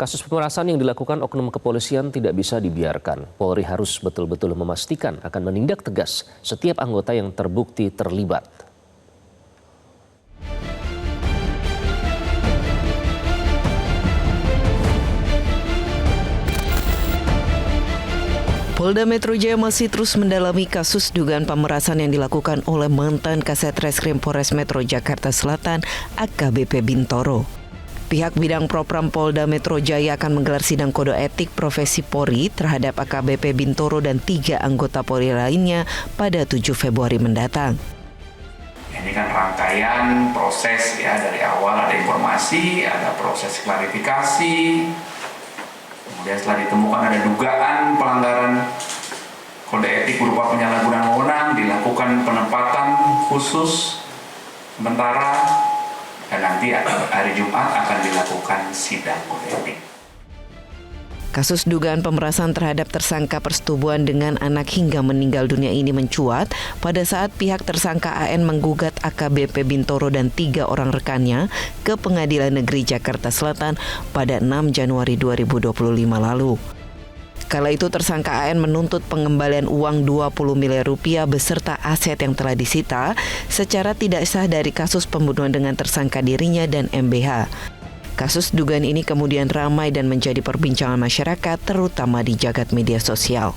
Kasus pemerasan yang dilakukan oknum kepolisian tidak bisa dibiarkan. Polri harus betul-betul memastikan akan menindak tegas setiap anggota yang terbukti terlibat. Polda Metro Jaya masih terus mendalami kasus dugaan pemerasan yang dilakukan oleh mantan Kasat Reskrim Polres Metro Jakarta Selatan, AKBP Bintoro. Pihak bidang Propram Polda Metro Jaya akan menggelar sidang kode etik profesi Polri terhadap AKBP Bintoro dan 3 anggota Polri lainnya pada 7 Februari mendatang. Ini kan rangkaian proses ya, dari awal ada informasi, ada proses klarifikasi, kemudian setelah ditemukan ada dugaan pelanggaran kode etik berupa penyalahgunaan wewenang, dilakukan penempatan khusus sementara, dan nanti hari Jumat akan dilakukan sidang kode etik. Kasus dugaan pemerasan terhadap tersangka persetubuhan dengan anak hingga meninggal dunia ini mencuat pada saat pihak tersangka AN menggugat AKBP Bintoro dan 3 orang rekannya ke Pengadilan Negeri Jakarta Selatan pada 6 Januari 2025 lalu. Kala itu tersangka AN menuntut pengembalian uang 20 miliar rupiah beserta aset yang telah disita secara tidak sah dari kasus pembunuhan dengan tersangka dirinya dan MBH. Kasus dugaan ini kemudian ramai dan menjadi perbincangan masyarakat terutama di jagat media sosial.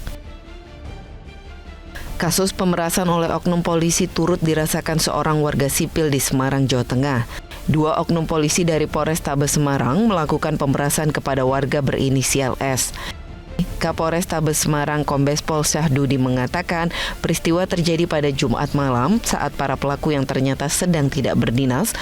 Kasus pemerasan oleh oknum polisi turut dirasakan seorang warga sipil di Semarang, Jawa Tengah. 2 oknum polisi dari Polrestabes Semarang melakukan pemerasan kepada warga berinisial S. Kapolrestabes Semarang Kombes Pol Syahdudi mengatakan peristiwa terjadi pada Jumat malam saat para pelaku yang ternyata sedang tidak berdinas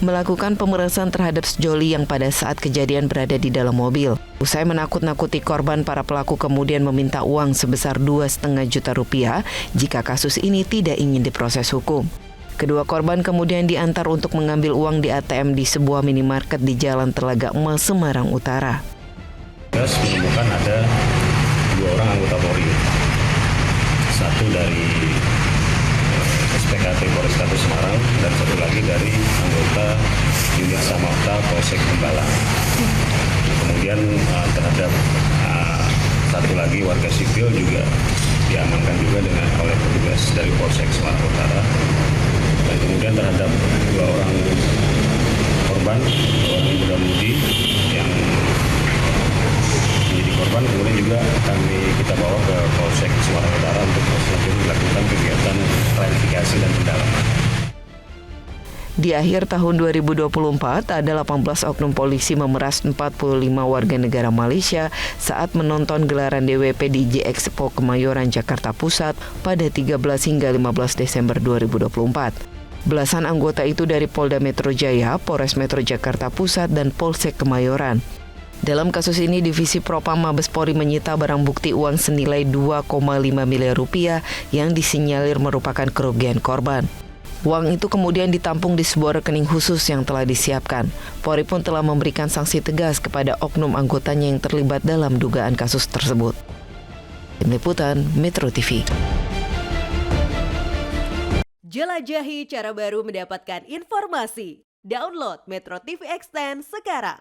melakukan pemerasan terhadap sejoli yang pada saat kejadian berada di dalam mobil. Usai menakut-nakuti korban, para pelaku kemudian meminta uang sebesar 2,5 juta rupiah jika kasus ini tidak ingin diproses hukum. Kedua korban kemudian diantar untuk mengambil uang di ATM di sebuah minimarket di Jalan Telaga Emas, Semarang Utara. Menemukan ada 2 orang anggota Polri, satu dari SPKT Polrestabes Semarang dan satu lagi dari anggota unit Samapta Polsek Tembalang. Kemudian terhadap satu lagi warga sipil juga diamankan juga oleh petugas dari Polsek Semarang Utara. Dan kemudian terhadap 2 orang korban, 2 orang muda-mudi yang menjadi korban, kemudian juga kita bawa ke Polsek Semarang Utara untuk selanjutnya dilakukan kegiatan klarifikasi dan pendalaman. Di akhir tahun 2024, ada 18 oknum polisi memeras 45 warga negara Malaysia saat menonton gelaran DWP di J-Expo Kemayoran, Jakarta Pusat pada 13 hingga 15 Desember 2024. Belasan anggota itu dari Polda Metro Jaya, Polres Metro Jakarta Pusat, dan Polsek Kemayoran. Dalam kasus ini, Divisi Propam Mabes Polri menyita barang bukti uang senilai 2,5 miliar rupiah yang disinyalir merupakan kerugian korban. Uang itu kemudian ditampung di sebuah rekening khusus yang telah disiapkan. Polri pun telah memberikan sanksi tegas kepada oknum anggotanya yang terlibat dalam dugaan kasus tersebut. Tim Liputan Metro TV. Jelajahi cara baru mendapatkan informasi. Download Metro TV Extend sekarang.